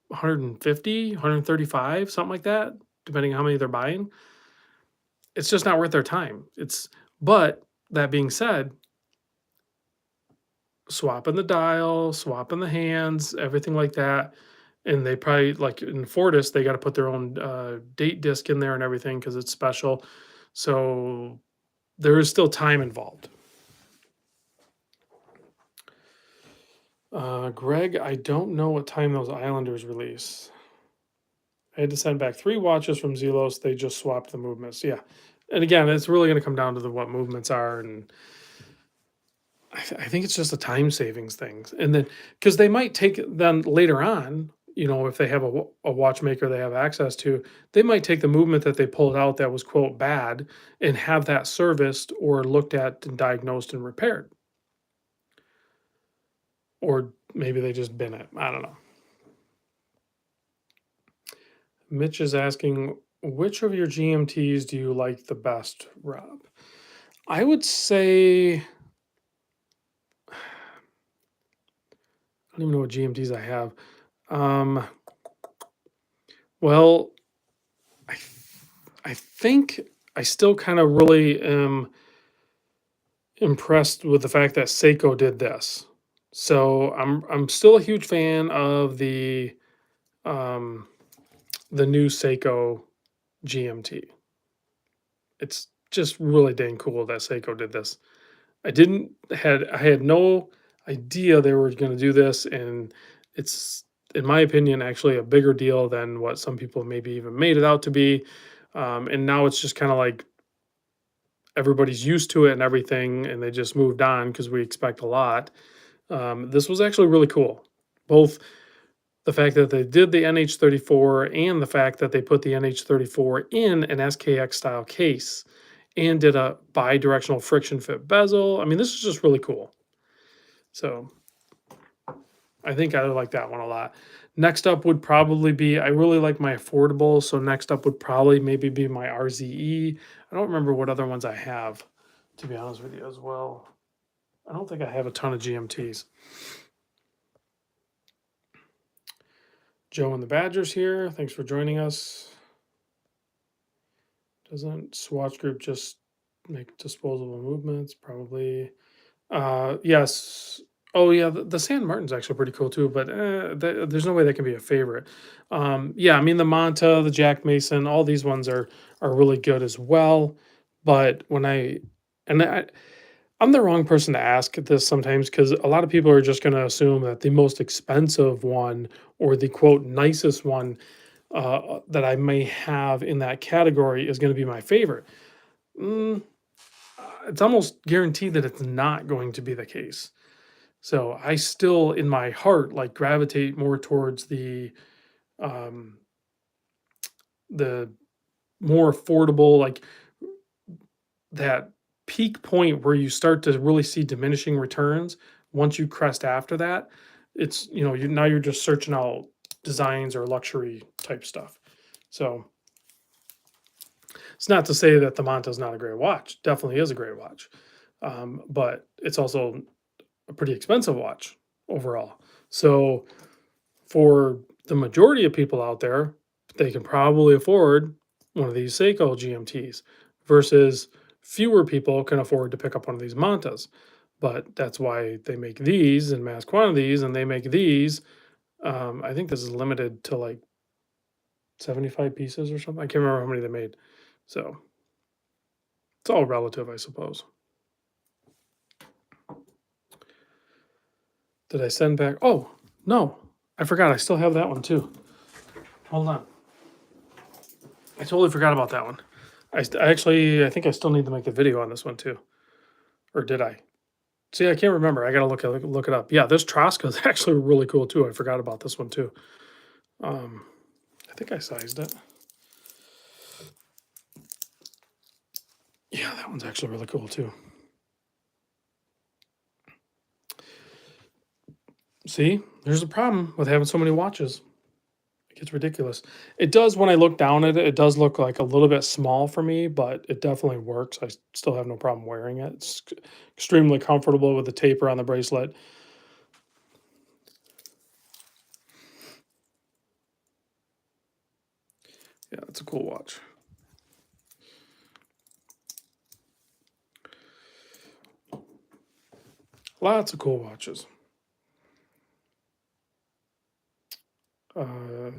Speaker 1: 150, 135, something like that, depending on how many they're buying. It's just not worth their time. But that being said, swapping the dial, swapping the hands, everything like that. And they probably, like in Fortis, they got to put their own date disc in there and everything because it's special. So there is still time involved. Greg, I don't know what time those Islanders release. I had to send back 3 watches from Zelos. They just swapped the movements. Yeah. And again, it's really going to come down to what movements are. And I think it's just a time savings thing. And then, because they might take then later on, if they have a watchmaker they have access to, they might take the movement that they pulled out that was quote bad and have that serviced or looked at and diagnosed and repaired. Or maybe they just bin it. I don't know. Mitch is asking, which of your GMTs do you like the best, Rob? I would say, I don't even know what GMTs I have. Well, I think I still kind of really am impressed with the fact that Seiko did this. So I'm still a huge fan of the new Seiko GMT. It's just really dang cool that Seiko did this. I had no idea they were going to do this, and it's, in my opinion, actually a bigger deal than what some people maybe even made it out to be. And now it's just kind of like everybody's used to it and everything, and they just moved on because we expect a lot. This was actually really cool. Both the fact that they did the NH34 and the fact that they put the NH34 in an SKX style case and did a bi-directional friction fit bezel. I mean, this is just really cool. So I think I like that one a lot. Next up would probably be, I really like my affordable, so next up would probably maybe be my RZE. I don't remember what other ones I have, to be honest with you as well. I don't think I have a ton of GMTs. Joe and the Badgers here. Thanks for joining us. Doesn't Swatch Group just make disposable movements? Probably. Yes. Oh yeah, the San Martin's actually pretty cool too, but there's no way that can be a favorite. Yeah, I mean the Manta, the Jack Mason, all these ones are really good as well. But when and I'm the wrong person to ask this sometimes because a lot of people are just going to assume that the most expensive one or the quote nicest one that I may have in that category is going to be my favorite. Mm, it's almost guaranteed that it's not going to be the case. So I still, in my heart, like gravitate more towards um, the more affordable, like that peak point where you start to really see diminishing returns. Once you crest after that, it's you now you're just searching out designs or luxury type stuff. So it's not to say that the Manta is not a great watch. Definitely is a great watch, but it's also a pretty expensive watch overall. So for the majority of people out there, they can probably afford one of these Seiko GMTs versus fewer people can afford to pick up one of these Mantas. But that's why they make these in mass quantities and they make these. I think this is limited to like 75 pieces or something. I can't remember how many they made. So it's all relative, I suppose. Did I send back? Oh, no. I forgot. I still have that one too. Hold on. I totally forgot about that one. I think I still need to make a video on this one too. Or did I? See, I can't remember. I gotta look it up. Yeah, this Trosca is actually really cool too. I forgot about this one too. Um, I think I sized it. Yeah, that one's actually really cool too. See, there's a problem with having so many watches. It gets ridiculous. It does when I look down at it. It does look like a little bit small for me, but it definitely works. I still have no problem wearing it. It's extremely comfortable with the taper on the bracelet. Yeah, it's a cool watch. Lots of cool watches.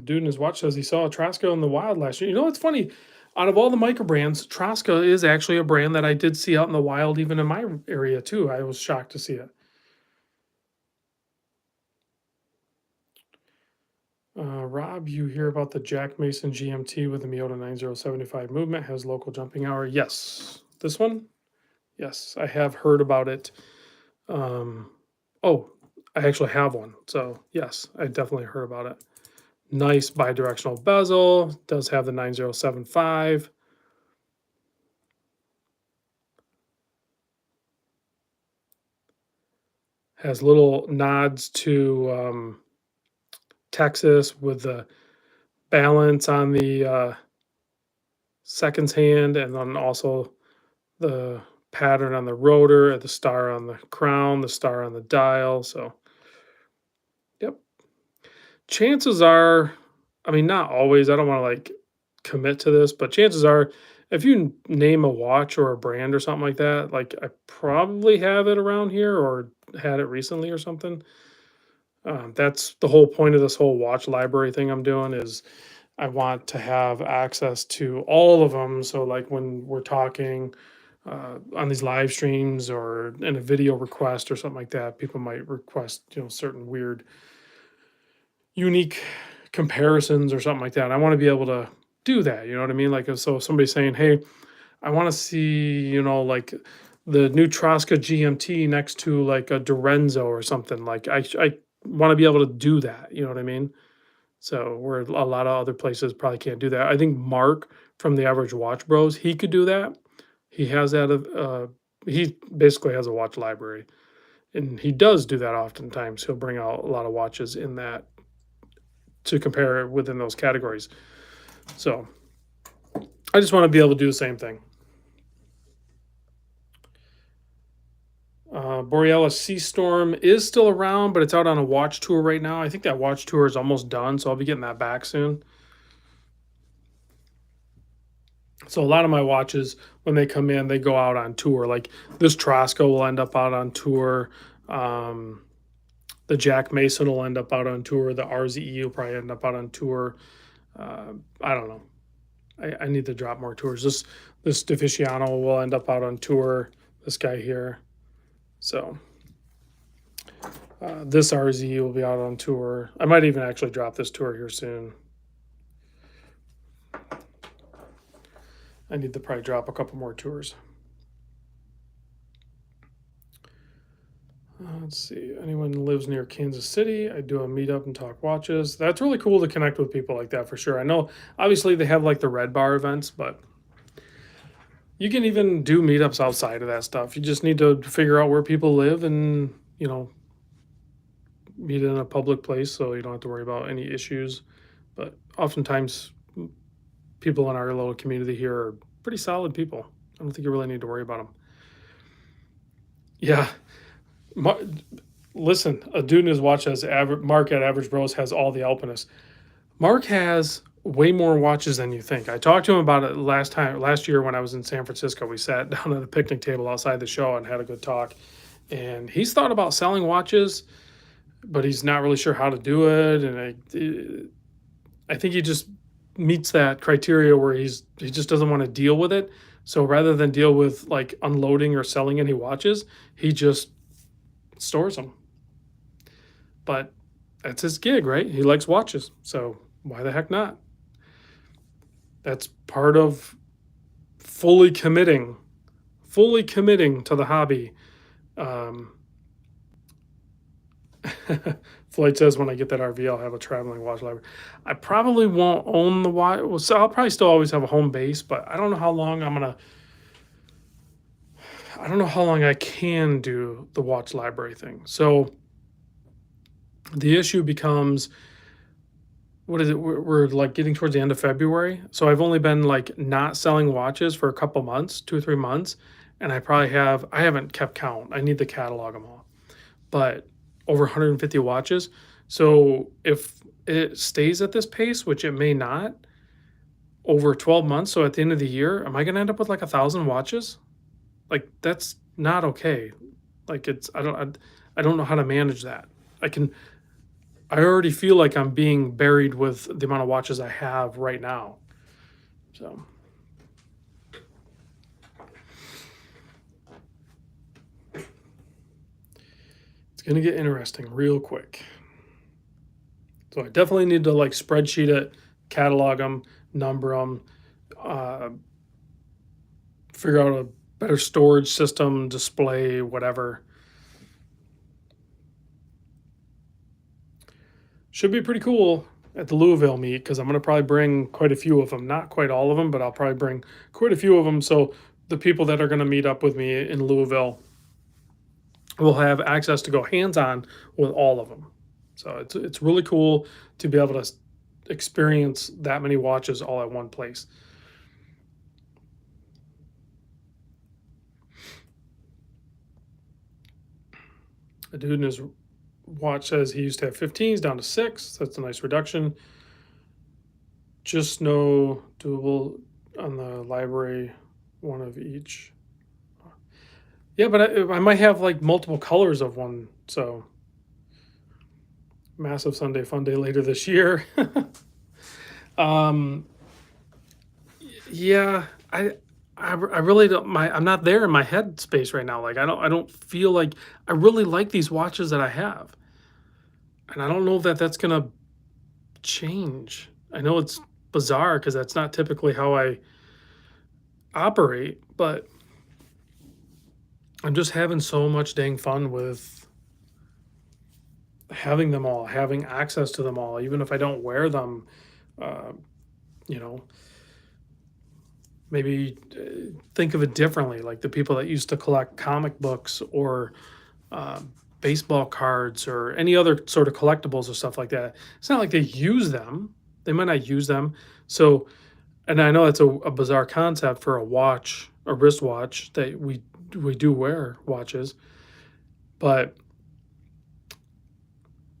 Speaker 1: Dude in his watch says he saw a Trosca in the wild last year. You know, it's funny. Out of all the micro brands, Trosca is actually a brand that I did see out in the wild, even in my area too. I was shocked to see it. Rob, you hear about the Jack Mason GMT with the Miyota 9075 movement has local jumping hour? Yes. This one? Yes, I have heard about it. Um, oh, I actually have one. So, yes, I definitely heard about it. Nice bidirectional bezel. Does have the 9075. Has little nods to Texas with the balance on the seconds hand, and then also the pattern on the rotor, the star on the crown, the star on the dial. So, yep. Chances are, I mean, not always. I don't want to like commit to this, but chances are, if you name a watch or a brand or something like that, like I probably have it around here or had it recently or something. That's the whole point of this whole watch library thing I'm doing is I want to have access to all of them. So like when we're talking on these live streams or in a video request or something like that, people might request certain weird, unique comparisons or something like that. I want to be able to do that. You know what I mean? Like if somebody's saying, "Hey, I want to see like the new Trosca GMT next to like a Dorenzo or something," like I want to be able to do that. You know what I mean? So where a lot of other places probably can't do that. I think Mark from the Average Watch Bros, he could do that. He has that. He basically has a watch library, And he does do that oftentimes. He'll bring out a lot of watches in that to compare within those categories. So I just want to be able to do the same thing. Borealis Sea Storm is still around, but it's out on a watch tour right now. I think that watch tour is almost done, so I'll be getting that back soon. So a lot of my watches, when they come in, they go out on tour. Like this Trosco will end up out on tour. Um, the Jack Mason will end up out on tour. The RZE will probably end up out on tour. I don't know. I need to drop more tours. This Deficiano will end up out on tour. This guy here. So this RZE will be out on tour. I might even actually drop this tour here soon. I need to probably drop a couple more tours. Let's see. Anyone lives near Kansas City, I do a meetup and talk watches. That's really cool to connect with people like that for sure. I know obviously they have like the Red Bar events, but you can even do meetups outside of that stuff. You just need to figure out where people live and, meet in a public place so you don't have to worry about any issues. But oftentimes people in our little community here are pretty solid people. I don't think you really need to worry about them. Yeah. Listen, a dude in his watch has Mark at Average Bros has all the Alpinists. Mark has way more watches than you think. I talked to him about it last year when I was in San Francisco. We sat down at a picnic table outside the show and had a good talk. And he's thought about selling watches, but he's not really sure how to do it. And I think he just meets that criteria where he just doesn't want to deal with it. So rather than deal with like unloading or selling any watches, he just stores them. But that's his gig, right? He likes watches. So why the heck not? That's part of fully committing to the hobby. Floyd says when I get that RV, I'll have a traveling watch library. I probably won't own the watch. Well, so I'll probably still always have a home base, but I don't know how long I don't know how long I can do the watch library thing. So the issue becomes, what is it? We're like getting towards the end of February. So I've only been like not selling watches for a couple months, 2 or 3 months. And I haven't kept count. I need to catalog them all. But over 150 watches. So if it stays at this pace, which it may not, over 12 months, so at the end of the year, am I going to end up with like 1,000 watches? Like that's not okay. Like I don't know how to manage that. I already feel like I'm being buried with the amount of watches I have right now. So it's going to get interesting real quick. So I definitely need to like spreadsheet it, catalog them, number them, figure out a better storage system, display, whatever. Should be pretty cool at the Louisville meet because I'm going to probably bring quite a few of them. Not quite all of them, but I'll probably bring quite a few of them. So the people that are going to meet up with me in Louisville will have access to go hands-on with all of them. So it's really cool to be able to experience that many watches all at one place. A dude in his watch says he used to have 15s down to 6. That's a nice reduction. Just no doable on the library, one of each. Yeah, but I might have like multiple colors of one. So massive Sunday fun day later this year. um, yeah, I really don't. I'm not there in my head space right now. Like I don't feel like I really like these watches that I have, and I don't know that that's gonna change. I know it's bizarre because that's not typically how I operate, but I'm just having so much dang fun with having them all, having access to them all, even if I don't wear them. Uh, you know, maybe think of it differently, like the people that used to collect comic books or baseball cards or any other sort of collectibles or stuff like that. It's not like they use them. They might not use them. So, and I know it's a bizarre concept for a watch, a wristwatch that we do wear watches, but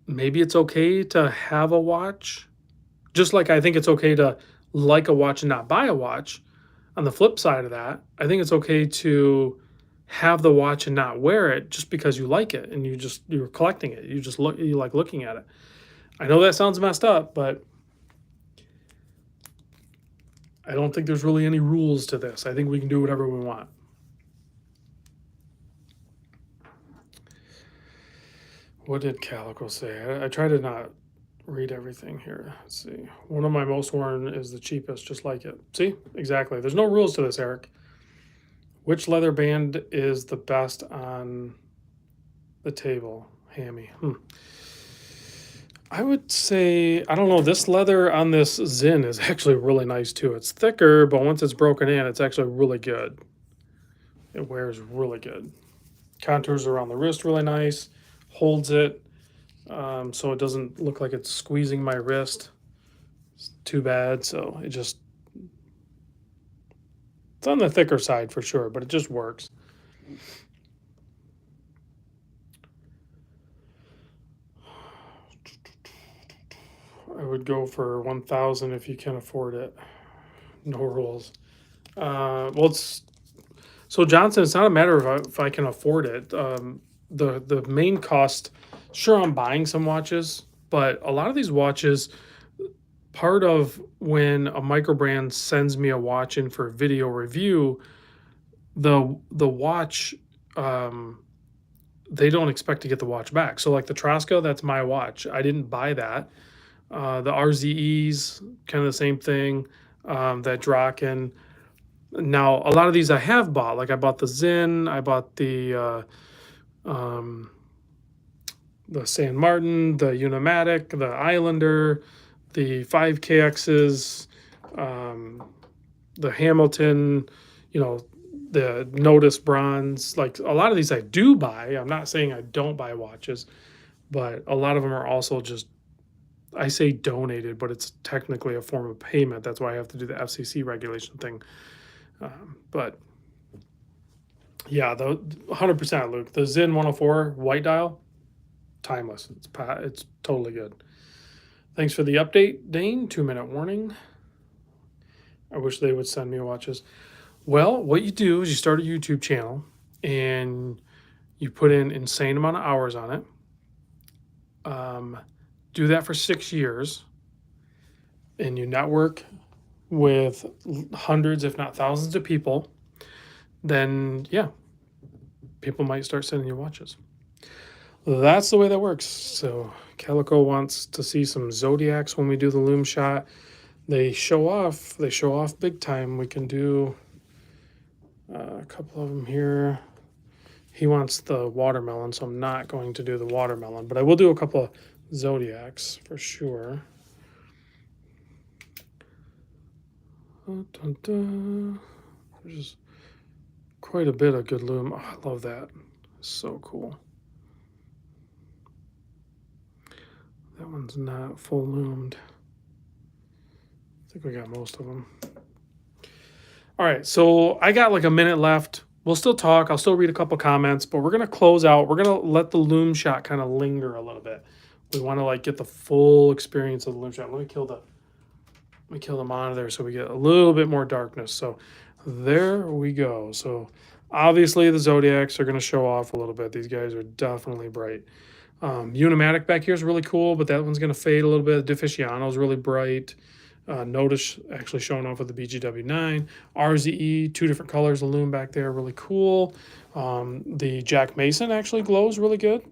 Speaker 1: maybe it's okay to have a watch. Just like I think it's okay to like a watch and not buy a watch. On the flip side of that, I think it's okay to have the watch and not wear it just because you like it and you're collecting it. You like looking at it. I know that sounds messed up, but I don't think there's really any rules to this. I think we can do whatever we want. What did Calico say? I try to not read everything here. Let's see. One of my most worn is the cheapest, just like it. See? Exactly. There's no rules to this, Eric. Which leather band is the best on the table? Hammy. I would say, I don't know, this leather on this Zin is actually really nice too. It's thicker, but once it's broken in, it's actually really good. It wears really good. Contours around the wrist really nice. Holds it so it doesn't look like it's squeezing my wrist. It's too bad. So it's on the thicker side for sure, but it just works. I would go for 1,000 if you can afford it. No rules. Well, it's so Johnson. It's not a matter of if I can afford it. The main cost. Sure, I'm buying some watches, but a lot of these watches, part of when a micro brand sends me a watch in for video review, the watch, they don't expect to get the watch back. So like the Trosca, that's my watch. I didn't buy that. The RZEs, kind of the same thing. That Draken. Now a lot of these I have bought. Like I bought the Zin. I bought the San Martin, the Unimatic, the Islander, the 5KXs, the Hamilton, the Notice Bronze. Like a lot of these I do buy. I'm not saying I don't buy watches, but a lot of them are also just, I say donated, but it's technically a form of payment. That's why I have to do the FCC regulation thing. But yeah, the 100% Luke. The Zin 104 white dial, timeless. It's totally good. Thanks for the update, Dane. 2-minute warning. I wish they would send me watches. Well, what you do is you start a YouTube channel and you put in insane amount of hours on it. Do that for 6 years, and you network with hundreds, if not thousands, of people. Then yeah, people might start sending you watches. That's the way that works. So Calico wants to see some Zodiacs when we do the Lume shot. They show off big time. We can do a couple of them here. He wants the watermelon, so I'm not going to do the watermelon, but I will do a couple of Zodiacs for sure. There's quite a bit of good Lume. Oh, I love that. So cool. That one's not full loomed. I think we got most of them. All right, so I got like a minute left. We'll still talk. I'll still read a couple comments, but we're going to close out. We're going to let the Lume shot kind of linger a little bit. We want to like get the full experience of the Lume shot. Let me kill the monitor so we get a little bit more darkness. So there we go. So obviously the Zodiacs are going to show off a little bit. These guys are definitely bright. Unimatic back here is really cool, but that one's going to fade a little bit. Deficiano is really bright. Notice actually showing off with the BGW9. RZE, 2 different colors of Lume back there, really cool. The Jack Mason actually glows really good.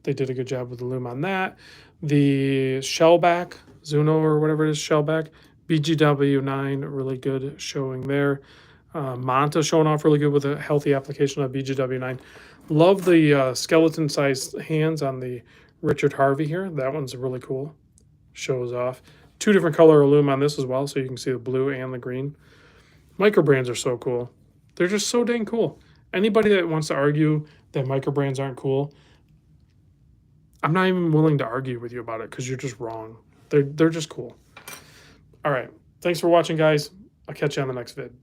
Speaker 1: They did a good job with the Lume on that. The Shellback, Zuno or whatever it is, Shellback, BGW9, really good showing there. Manta showing off really good with a healthy application of BGW9. Love the skeleton-sized hands on the Richard Harvey here. That one's really cool. Shows off. 2 different color Lume on this as well, so you can see the blue and the green. Micro brands are so cool. They're just so dang cool. Anybody that wants to argue that micro brands aren't cool, I'm not even willing to argue with you about it because you're just wrong. They're just cool. All right. Thanks for watching, guys. I'll catch you on the next vid.